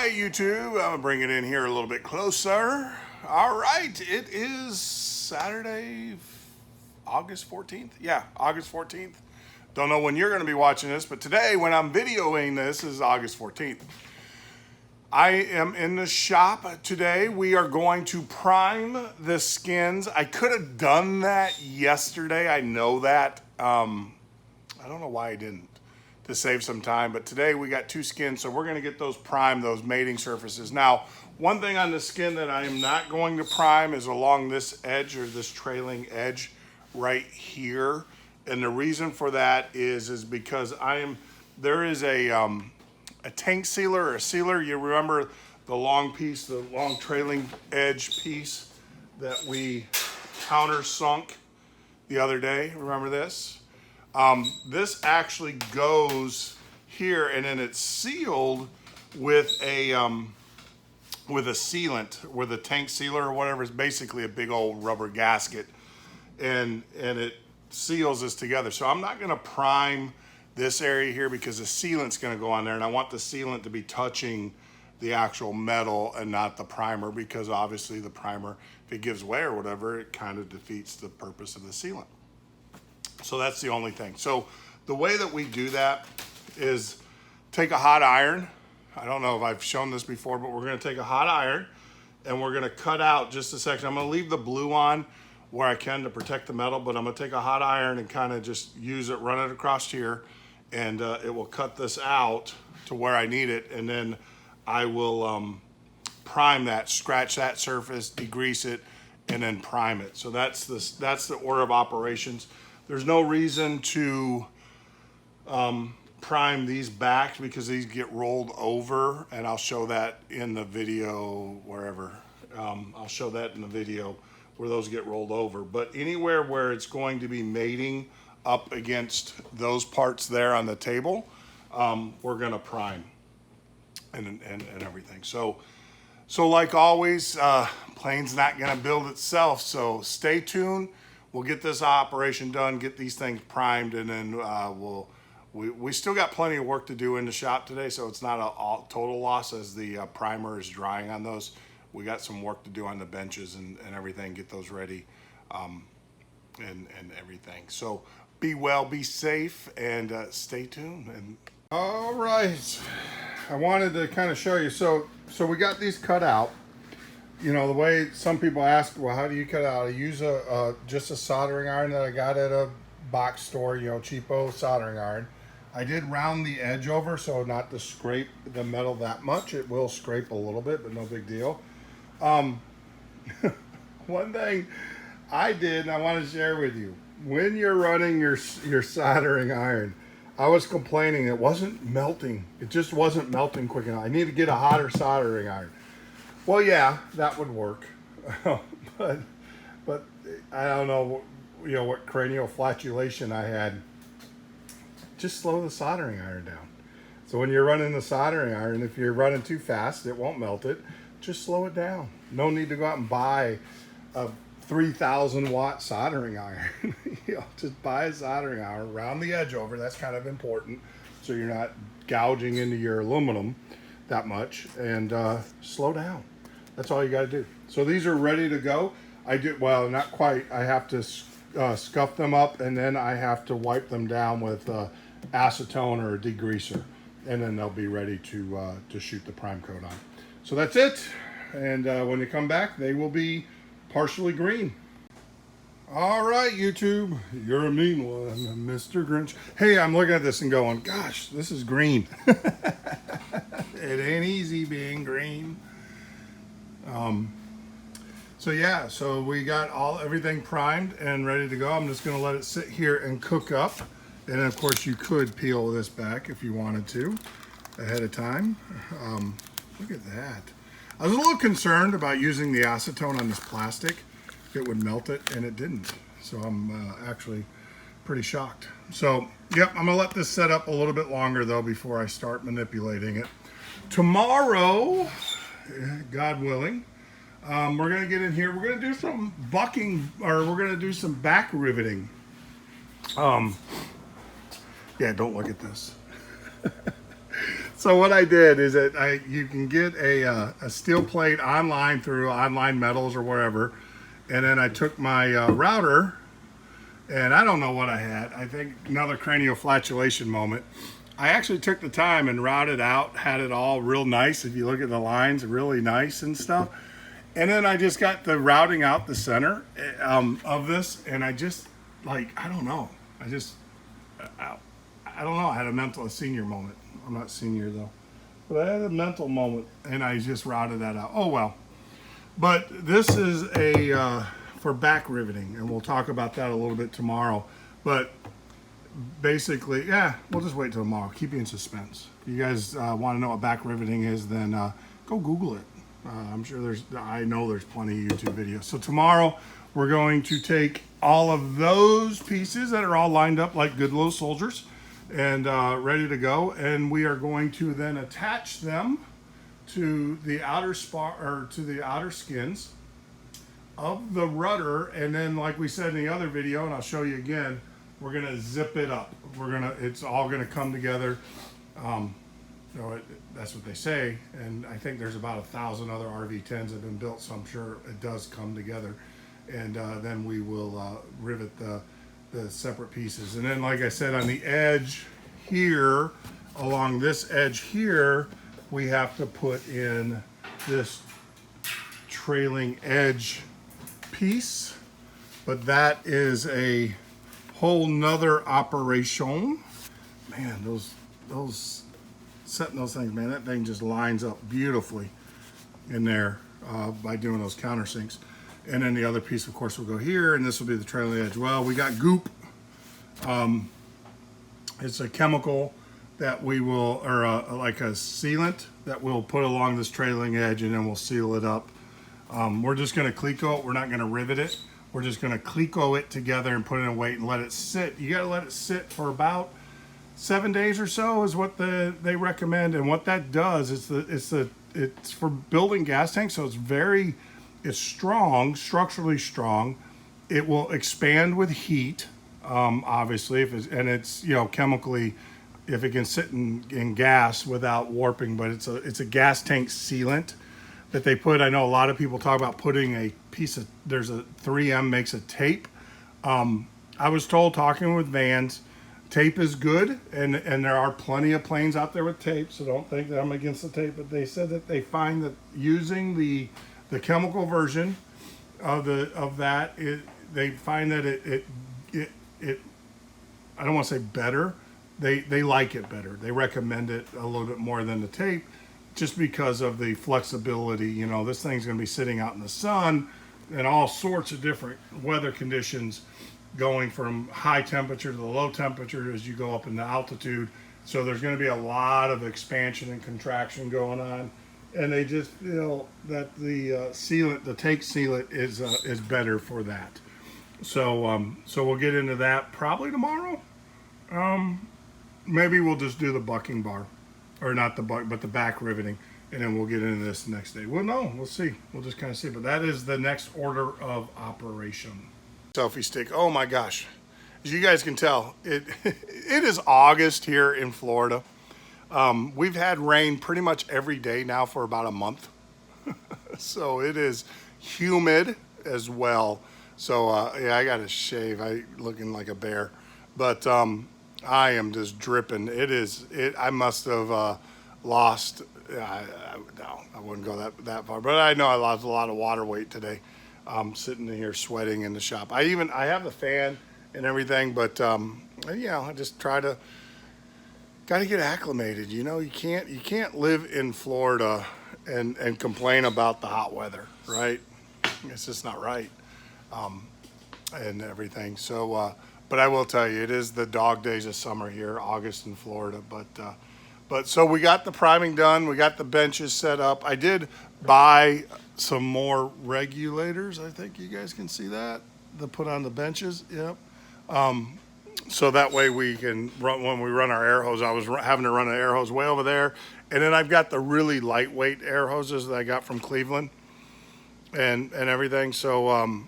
right, YouTube, I'm gonna bring it in here a little bit closer. All right, it is Saturday, August 14th. Yeah, August 14th. Don't know when you're gonna be watching this, but today when I'm videoing this is August 14th. I am in the shop today. We are going to prime the skins. I could have done that yesterday. I know that. I don't know why I didn't, to save some time. But today we got two skins, so we're going to get those primed, those mating surfaces. Now, one thing on the skin that I am not going to prime is along this edge, or this trailing edge right here. And the reason for that is because there is a tank sealer or a sealer. You remember the long piece, the long trailing edge piece that we countersunk the other day? Remember this? This actually goes here, and then it's sealed with a sealant, with a tank sealer or whatever. It's basically a big old rubber gasket, and it seals this together. So I'm not going to prime this area here because the sealant's going to go on there, and I want the sealant to be touching the actual metal and not the primer, because obviously the primer, if it gives way or whatever, it kind of defeats the purpose of the sealant. So that's the only thing. So the way that we do that is take a hot iron. I don't know if I've shown this before, but we're going to take a hot iron and we're going to cut out just a section. I'm going to leave the blue on where I can to protect the metal, but I'm going to take a hot iron and kind of just use it, run it across here, and it will cut this out to where I need it. And then I will prime that, scratch that surface, degrease it, and then prime it. So that's the order of operations. There's no reason to prime these back because these get rolled over, and I'll show that in the video wherever. I'll show that in the video where those get rolled over. But anywhere where it's going to be mating up against those parts there on the table, we're gonna prime and everything. So like always, plane's not gonna build itself, so stay tuned. We'll get this operation done, get these things primed, and then we still got plenty of work to do in the shop today, so it's not a total loss as the primer is drying on those. We got some work to do on the benches and everything, get those ready, and everything. So be well, be safe, and stay tuned. And all right, I wanted to kind of show you. So we got these cut out. You know, the way some people ask, well, how do you cut out? I use just a soldering iron that I got at a box store, you know, cheapo soldering iron. I did round the edge over so not to scrape the metal that much. It will scrape a little bit, but no big deal. One thing I did, and I want to share with you, when you're running your soldering iron, I was complaining it wasn't melting. It just wasn't melting quick enough. I need to get a hotter soldering iron. Well, yeah, that would work, but I don't know, you know, what cranial flatulation I had. Just slow the soldering iron down. So when you're running the soldering iron, if you're running too fast, it won't melt it. Just slow it down. No need to go out and buy a 3,000 watt soldering iron. You know, just buy a soldering iron, round the edge over. That's kind of important, so you're not gouging into your aluminum that much, and slow down. That's all you got to do. So these are ready to go. Well, not quite. I have to scuff them up, and then I have to wipe them down with acetone or a degreaser, and then they'll be ready to shoot the prime coat on. So that's it, and when they come back, they will be partially green. All right, YouTube, you're a mean one, Mr. Grinch. Hey, I'm looking at this and going, gosh, this is green. It ain't easy being green. So yeah, so we got everything primed and ready to go. I'm just gonna let it sit here and cook up. And of course you could peel this back if you wanted to ahead of time. Look at that. I was a little concerned about using the acetone on this plastic. It would melt it, and it didn't. So I'm actually pretty shocked. So yep, I'm gonna let this set up a little bit longer though before I start manipulating it. Tomorrow, God willing, we're gonna get in here. We're gonna do some bucking, or we're gonna do some back riveting. Yeah, don't look at this. So what I did is that you can get a steel plate online through Online Metals or wherever, and then I took my router, and I don't know what I had. I think another cranioflatulation moment. I actually took the time and routed out, had it all real nice. If you look at the lines, really nice and stuff. And then I just got the routing out the center of this, and I just I don't know. I don't know. I had a senior moment. I'm not senior though, but I had a mental moment, and I just routed that out. Oh well. But this is a for back riveting, and we'll talk about that a little bit tomorrow. But basically, yeah, we'll just wait till tomorrow. Keep you in suspense. If you guys want to know what back riveting is, then go Google it. I'm sure I know there's plenty of YouTube videos. So tomorrow we're going to take all of those pieces that are all lined up like good little soldiers and ready to go, and we are going to then attach them to the outer to the outer skins of the rudder, and then like we said in the other video, and I'll show you again, we're gonna zip it up. It's all gonna come together. That's what they say, and I think there's about 1,000 other RV10s that have been built, so I'm sure it does come together. And then we will rivet the separate pieces. And then, like I said, on the edge here, along this edge here, we have to put in this trailing edge piece, but that is a whole nother operation. Man, those setting those things, man, that thing just lines up beautifully in there by doing those countersinks. And then the other piece, of course, will go here, and this will be the trailing edge. Well, we got goop. It's a chemical that we will, or like a sealant that we'll put along this trailing edge, and then we'll seal it up. We're just going to Cleco it. We're not going to rivet it. We're just going to Cleco it together and put it in weight and let it sit. You got to let it sit for about 7 days or so is what they recommend. And what that does is it's for building gas tanks, so it's strong, structurally strong. It will expand with heat, obviously, and it's chemically, if it can sit in gas without warping. But it's a gas tank sealant that they put. I know a lot of people talk about putting a piece of, there's a 3M makes a tape. I was told, talking with vans, tape is good, and there are plenty of planes out there with tape, so don't think that I'm against the tape, but they said that they find that using the chemical version of that, they find that it I don't want to say better, they like it better. They recommend it a little bit more than the tape, just because of the flexibility. This thing's going to be sitting out in the sun and all sorts of different weather conditions, going from high temperature to the low temperature as you go up in the altitude. So there's going to be a lot of expansion and contraction going on, and they just feel that the sealant, the tank sealant, is better for that. So we'll get into that probably tomorrow. Maybe we'll just do the bucking bar, or not the buck, but the back riveting, and then we'll get into this the next day. Well, no, we'll see. We'll just kind of see. But that is the next order of operation. Selfie stick. Oh my gosh, as you guys can tell, it is August here in Florida. We've had rain pretty much every day now for about a month. So it is humid as well. So yeah, I gotta shave. I looking like a bear, but I am just dripping. I must have lost. No, I wouldn't go that far, but I know I lost a lot of water weight today. I'm sitting here sweating in the shop. I have the fan and everything, but I just gotta get acclimated. You can't live in Florida and complain about the hot weather, right? It's just not right, and everything. So, but I will tell you, it is the dog days of summer here, August in Florida. But so we got the priming done. We got the benches set up. I did buy some more regulators. I think you guys can see that, to put on the benches. Yep. So that way we can run, when we run our air hose. I was having to run an air hose way over there, and then I've got the really lightweight air hoses that I got from Cleveland and everything. So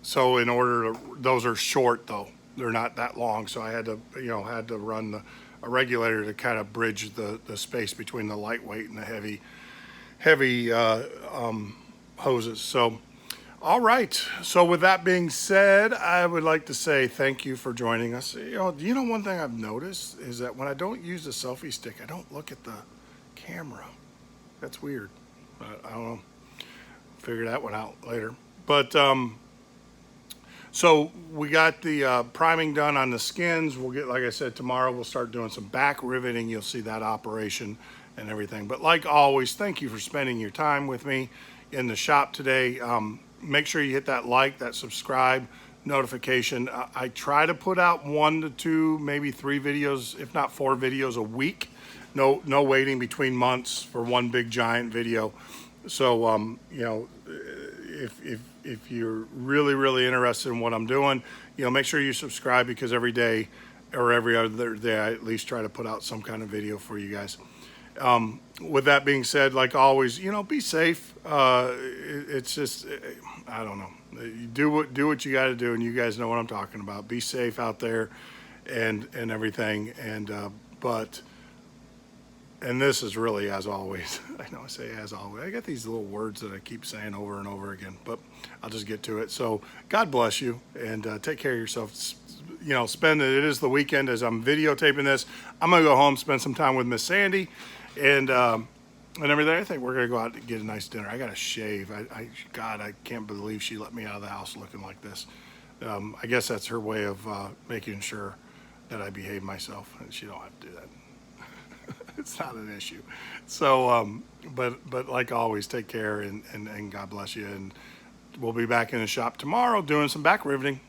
so in order to, those are short though, they're not that long, so I had to run a regulator to kind of bridge the space between the lightweight and the heavy hoses. So, all right. So with that being said, I would like to say thank you for joining us. You know one thing I've noticed is that when I don't use the selfie stick, I don't look at the camera. That's weird. I don't know. Figure that one out later. But so we got the priming done on the skins. We'll get, like I said, tomorrow we'll start doing some back riveting. You'll see that operation and everything. But like always, thank you for spending your time with me in the shop today. Make sure you hit that like, that subscribe, notification. I try to put out 1 to 2, maybe 3 videos, if not 4 videos a week. No waiting between months for one big giant video. So you know, if you're really interested in what I'm doing, you know, make sure you subscribe, because every day or every other day I at least try to put out some kind of video for you guys. With that being said, like always, you know, be safe. It's just, I don't know. You do what you got to do, and you guys know what I'm talking about. Be safe out there, and everything. And this is really, as always. I know I say as always. I got these little words that I keep saying over and over again, but I'll just get to it. So God bless you, and take care of yourself. You know, it is the weekend as I'm videotaping this. I'm gonna go home, spend some time with Miss Sandy, and everything. I think we're gonna go out and get a nice dinner. I gotta shave. God, I can't believe she let me out of the house looking like this. I guess that's her way of making sure that I behave myself, and she don't have to do that. It's not an issue. So, but like always, take care, and God bless you. And we'll be back in the shop tomorrow doing some back riveting.